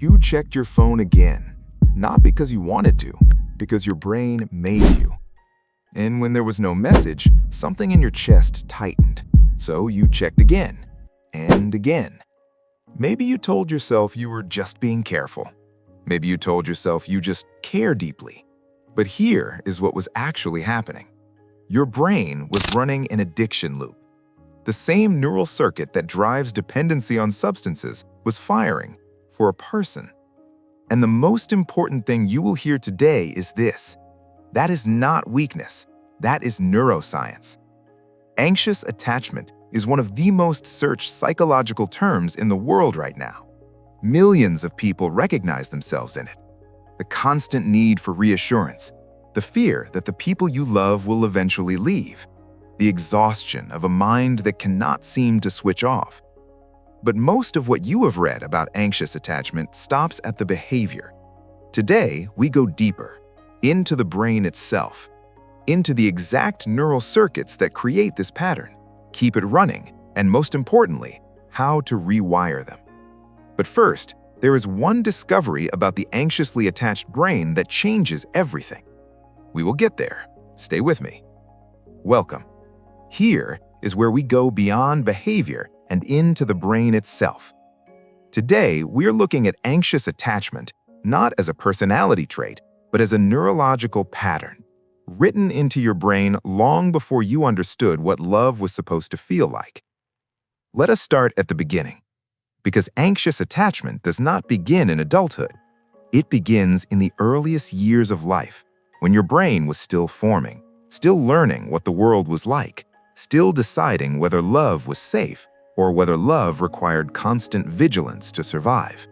You checked your phone again, not because you wanted to, because your brain made you. And when there was no message, something in your chest tightened. So you checked again, and again. Maybe you told yourself you were just being careful. Maybe you told yourself you just care deeply. But here is what was actually happening. Your brain was running an addiction loop. The same neural circuit that drives dependency on substances was firing for a person. And the most important thing you will hear today is this. That is not weakness. That is neuroscience. Anxious attachment is one of the most searched psychological terms in the world right now. Millions of people recognize themselves in it. The constant need for reassurance, the fear that the people you love will eventually leave, the exhaustion of a mind that cannot seem to switch off. But most of what you have read about anxious attachment stops at the behavior. Today, we go deeper, into the brain itself, into the exact neural circuits that create this pattern, keep it running, and most importantly, how to rewire them. But first, there is one discovery about the anxiously attached brain that changes everything. We will get there. Stay with me. Welcome. Here is where we go beyond behavior and into the brain itself. Today, we're looking at anxious attachment not as a personality trait, but as a neurological pattern, written into your brain long before you understood what love was supposed to feel like. Let us start at the beginning, because anxious attachment does not begin in adulthood. It begins in the earliest years of life, when your brain was still forming, still learning what the world was like, still deciding whether love was safe or whether love required constant vigilance to survive.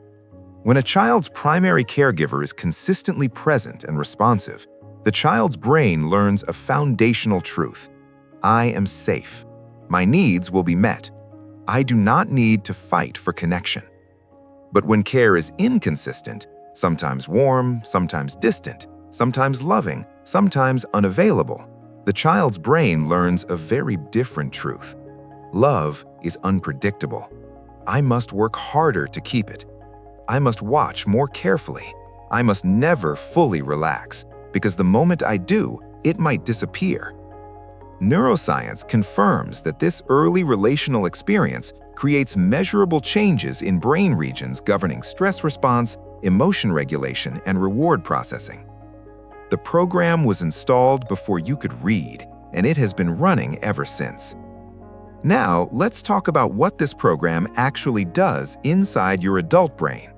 When a child's primary caregiver is consistently present and responsive, the child's brain learns a foundational truth. I am safe. My needs will be met. I do not need to fight for connection. But when care is inconsistent, sometimes warm, sometimes distant, sometimes loving, sometimes unavailable, the child's brain learns a very different truth. Love is unpredictable. I must work harder to keep it. I must watch more carefully. I must never fully relax, because the moment I do, it might disappear. Neuroscience confirms that this early relational experience creates measurable changes in brain regions governing stress response, emotion regulation, and reward processing. The program was installed before you could read, and it has been running ever since. Now, let's talk about what this program actually does inside your adult brain.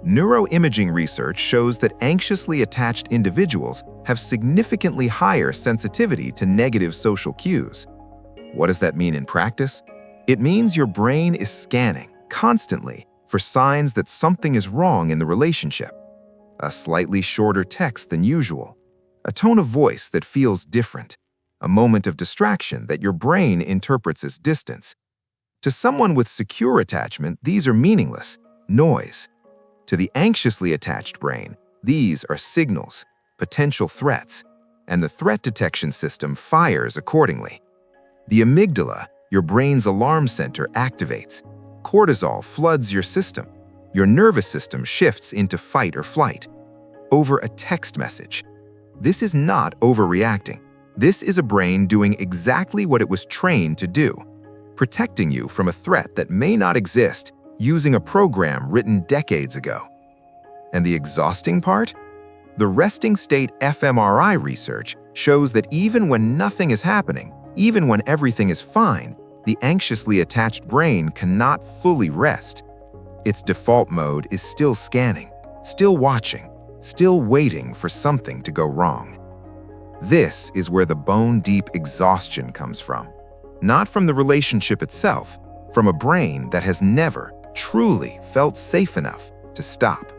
Neuroimaging research shows that anxiously attached individuals have significantly higher sensitivity to negative social cues. What does that mean in practice? It means your brain is scanning constantly for signs that something is wrong in the relationship. A slightly shorter text than usual, a tone of voice that feels different, a moment of distraction that your brain interprets as distance. To someone with secure attachment, these are meaningless, noise. To the anxiously attached brain, these are signals, potential threats, and the threat detection system fires accordingly. The amygdala, your brain's alarm center, activates. Cortisol floods your system. Your nervous system shifts into fight or flight. Over a text message. This is not overreacting. This is a brain doing exactly what it was trained to do, protecting you from a threat that may not exist using a program written decades ago. And the exhausting part? The resting state fMRI research shows that even when nothing is happening, even when everything is fine, the anxiously attached brain cannot fully rest. Its default mode is still scanning, still watching, still waiting for something to go wrong. This is where the bone-deep exhaustion comes from. Not from the relationship itself, from a brain that has never truly felt safe enough to stop.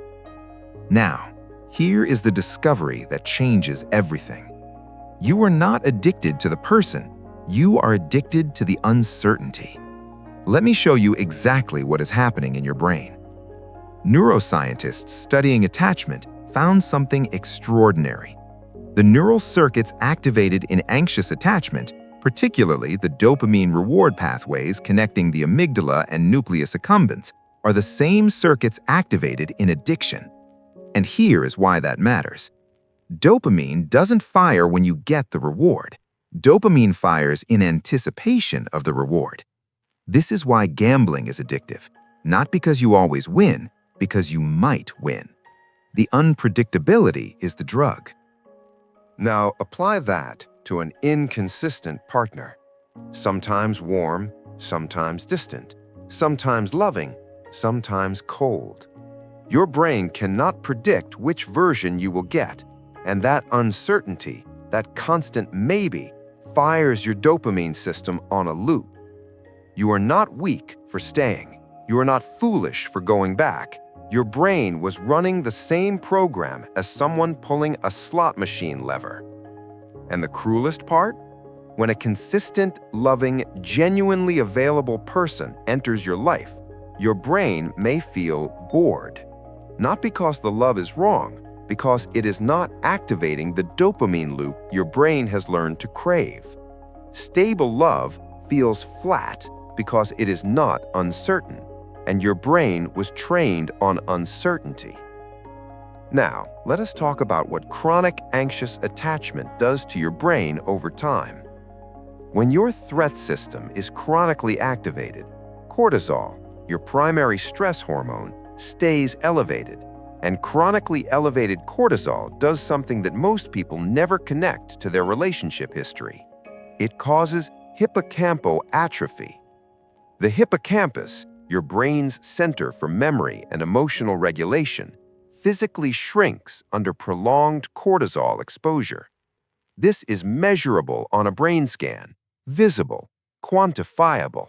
Now, here is the discovery that changes everything. You are not addicted to the person, you are addicted to the uncertainty. Let me show you exactly what is happening in your brain. Neuroscientists studying attachment found something extraordinary. The neural circuits activated in anxious attachment, particularly the dopamine reward pathways connecting the amygdala and nucleus accumbens, are the same circuits activated in addiction. And here is why that matters. Dopamine doesn't fire when you get the reward. Dopamine fires in anticipation of the reward. This is why gambling is addictive. Not because you always win, because you might win. The unpredictability is the drug. Now apply that to an inconsistent partner. Sometimes warm, sometimes distant, sometimes loving, sometimes cold. Your brain cannot predict which version you will get, and that uncertainty, that constant maybe, fires your dopamine system on a loop. You are not weak for staying. You are not foolish for going back. Your brain was running the same program as someone pulling a slot machine lever. And the cruelest part? When a consistent, loving, genuinely available person enters your life, your brain may feel bored. Not because the love is wrong, because it is not activating the dopamine loop your brain has learned to crave. Stable love feels flat because it is not uncertain, and your brain was trained on uncertainty. Now, let us talk about what chronic anxious attachment does to your brain over time. When your threat system is chronically activated, cortisol, your primary stress hormone, stays elevated. And chronically elevated cortisol does something that most people never connect to their relationship history. It causes hippocampal atrophy. The hippocampus, your brain's center for memory and emotional regulation, physically shrinks under prolonged cortisol exposure. This is measurable on a brain scan, visible, quantifiable.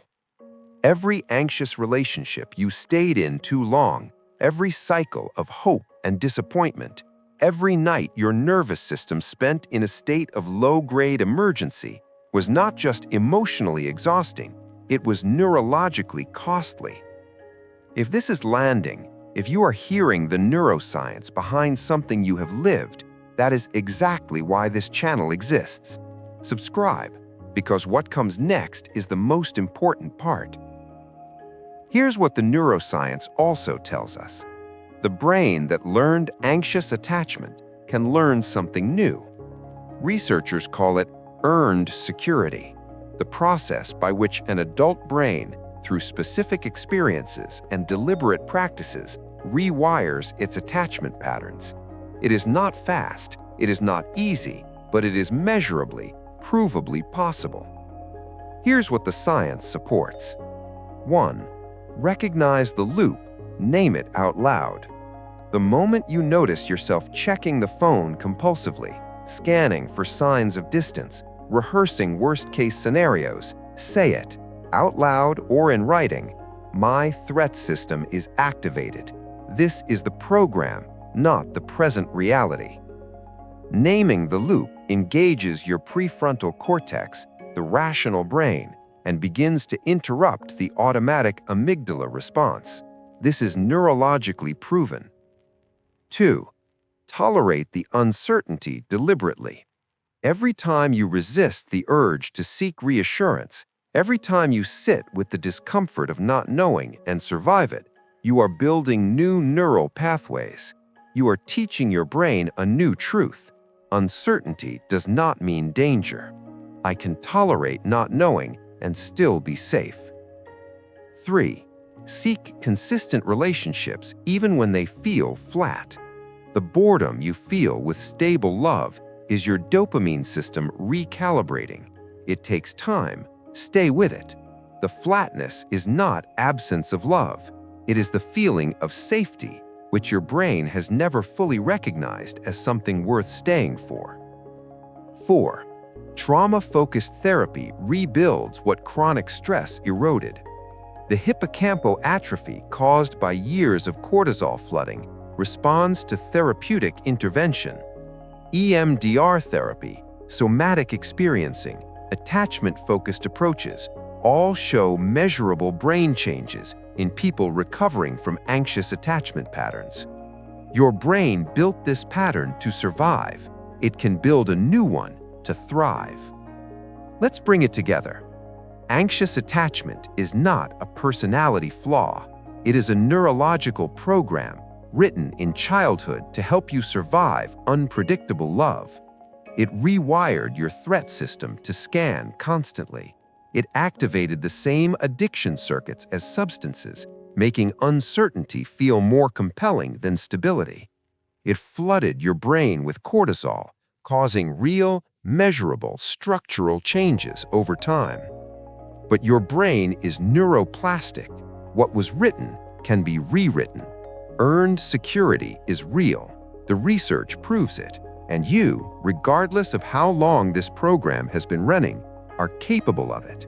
Every anxious relationship you stayed in too long, every cycle of hope and disappointment, every night your nervous system spent in a state of low-grade emergency was not just emotionally exhausting, it was neurologically costly. If this is landing, if you are hearing the neuroscience behind something you have lived, that is exactly why this channel exists. Subscribe, because what comes next is the most important part. Here's what the neuroscience also tells us. The brain that learned anxious attachment can learn something new. Researchers call it earned security, the process by which an adult brain, through specific experiences and deliberate practices, rewires its attachment patterns. It is not fast, it is not easy, but it is measurably, provably possible. Here's what the science supports. 1. Recognize the loop, name it out loud. The moment you notice yourself checking the phone compulsively, scanning for signs of distance, rehearsing worst-case scenarios, say it, out loud or in writing. My threat system is activated. This is the program, not the present reality. Naming the loop engages your prefrontal cortex, the rational brain, and begins to interrupt the automatic amygdala response. This is neurologically proven. 2. Tolerate the uncertainty deliberately. Every time you resist the urge to seek reassurance, every time you sit with the discomfort of not knowing and survive it, you are building new neural pathways. You are teaching your brain a new truth. Uncertainty does not mean danger. I can tolerate not knowing and still be safe. 3. Seek consistent relationships even when they feel flat. The boredom you feel with stable love is your dopamine system recalibrating. It takes time. Stay with it. The flatness is not absence of love. It is the feeling of safety, which your brain has never fully recognized as something worth staying for. 4. Trauma-focused therapy rebuilds what chronic stress eroded. The hippocampal atrophy caused by years of cortisol flooding responds to therapeutic intervention. EMDR therapy, somatic experiencing, attachment-focused approaches all show measurable brain changes in people recovering from anxious attachment patterns. Your brain built this pattern to survive. It can build a new one to thrive. Let's bring it together. Anxious attachment is not a personality flaw. It is a neurological program written in childhood to help you survive unpredictable love. It rewired your threat system to scan constantly. It activated the same addiction circuits as substances, making uncertainty feel more compelling than stability. It flooded your brain with cortisol, causing real, measurable structural changes over time. But your brain is neuroplastic. What was written can be rewritten. Earned security is real. The research proves it. And you, regardless of how long this program has been running, are capable of it.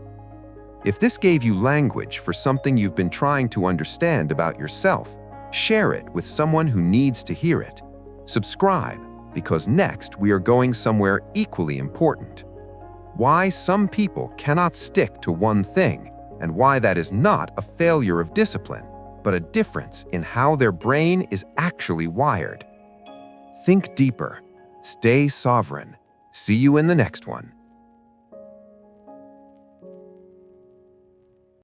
If this gave you language for something you've been trying to understand about yourself, share it with someone who needs to hear it. Subscribe, because next we are going somewhere equally important. Why some people cannot stick to one thing, and why that is not a failure of discipline, but a difference in how their brain is actually wired. Think deeper. Stay sovereign. See you in the next one.